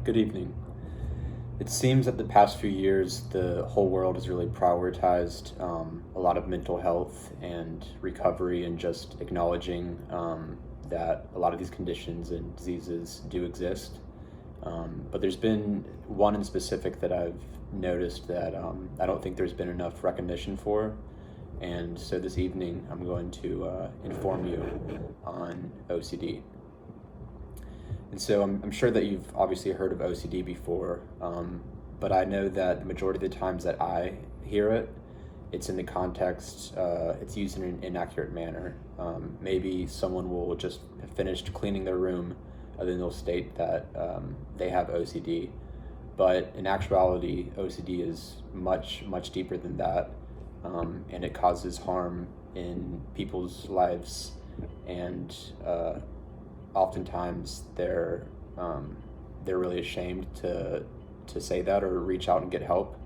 Good evening. It seems that the past few years, the whole world has really prioritized a lot of mental health and recovery and just acknowledging that a lot of these conditions and diseases do exist. But there's been one in specific that I've noticed that I don't think there's been enough recognition for. And so this evening, I'm going to inform you on OCD. And so I'm sure that you've obviously heard of OCD before, but I know that the majority of the times that I hear it, it's in the context, it's used in an inaccurate manner. Maybe someone will just have finished cleaning their room, and then they'll state that they have OCD. But in actuality, OCD is much, much deeper than that, and it causes harm in people's lives, and oftentimes they're really ashamed to say that or reach out and get help.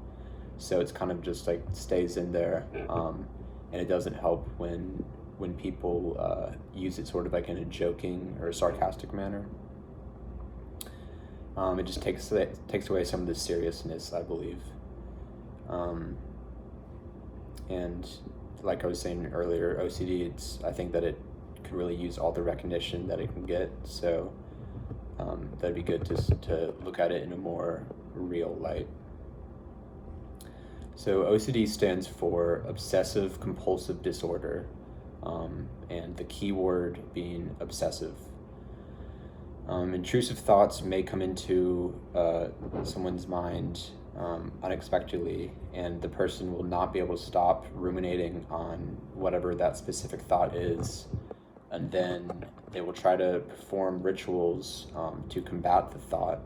So it's kind of just like stays in there, and it doesn't help when people use it sort of like in a joking or a sarcastic manner. It just takes away some of the seriousness, I believe. And like I was saying earlier, OCD, I think that it could really use all the recognition that it can get. So that'd be good to look at it in a more real light. So OCD stands for obsessive compulsive disorder, and the key word being obsessive. Intrusive thoughts may come into someone's mind unexpectedly, and the person will not be able to stop ruminating on whatever that specific thought is, and then they will try to perform rituals to combat the thought,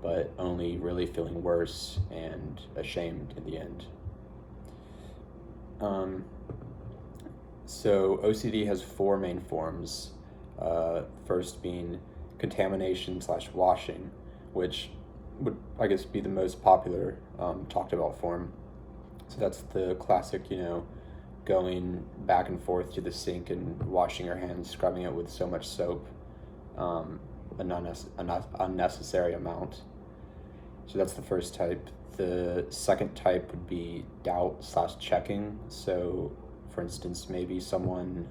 but only really feeling worse and ashamed in the end. So OCD has four main forms. First being contamination/washing, which would, I guess, be the most popular talked about form. So that's the classic, going back and forth to the sink and washing your hands, scrubbing it with so much soap, an unnecessary amount. So that's the first type. The second type would be doubt/checking. So, for instance, maybe someone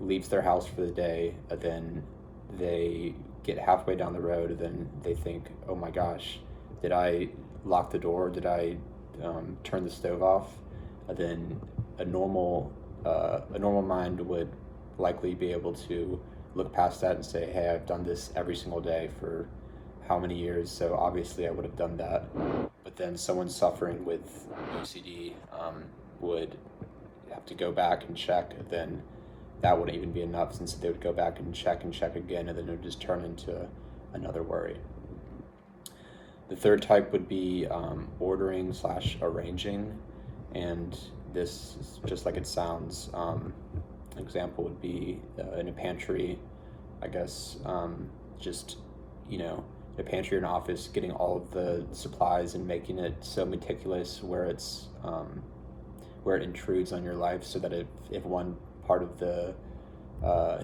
leaves their house for the day, and then they get halfway down the road, and then they think, oh my gosh, did I lock the door? Did I turn the stove off? And then a normal mind would likely be able to look past that and say, hey, I've done this every single day for how many years, so obviously I would have done that. But then someone suffering with OCD would have to go back and check, and then that wouldn't even be enough, since they would go back and check again, and then it would just turn into another worry. The third type would be ordering/arranging, and this is just like it sounds. An example would be in a pantry, I guess, just, a pantry or an office, getting all of the supplies and making it so meticulous where it's where it intrudes on your life, so that if one part of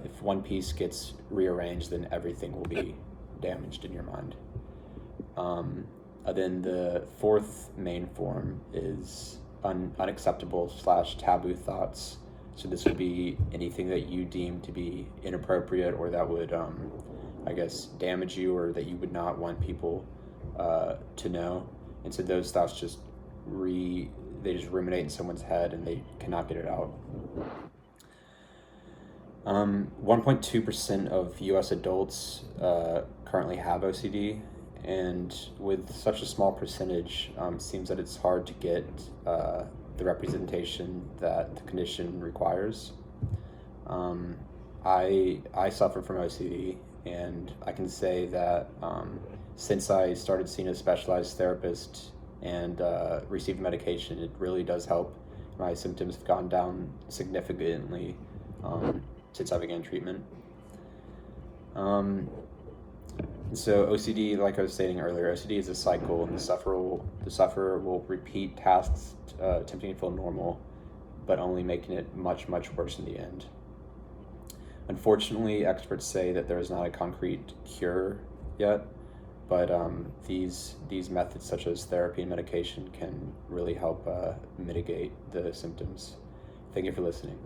if one piece gets rearranged, then everything will be damaged in your mind. Then the fourth main form is unacceptable/taboo thoughts. So this would be anything that you deem to be inappropriate, or that would, I guess, damage you, or that you would not want people to know. And so those thoughts just ruminate in someone's head, and they cannot get it out. 1.2% of U.S. adults currently have OCD, and with such a small percentage, it seems that it's hard to get the representation that the condition requires. I suffer from OCD, and I can say that since I started seeing a specialized therapist and received medication, it really does help. My symptoms have gone down significantly since I began treatment. So OCD, like I was stating earlier, OCD is a cycle, and the sufferer will repeat tasks attempting to feel normal, but only making it much, much worse in the end. Unfortunately, experts say that there is not a concrete cure yet, but these methods such as therapy and medication can really help mitigate the symptoms. Thank you for listening.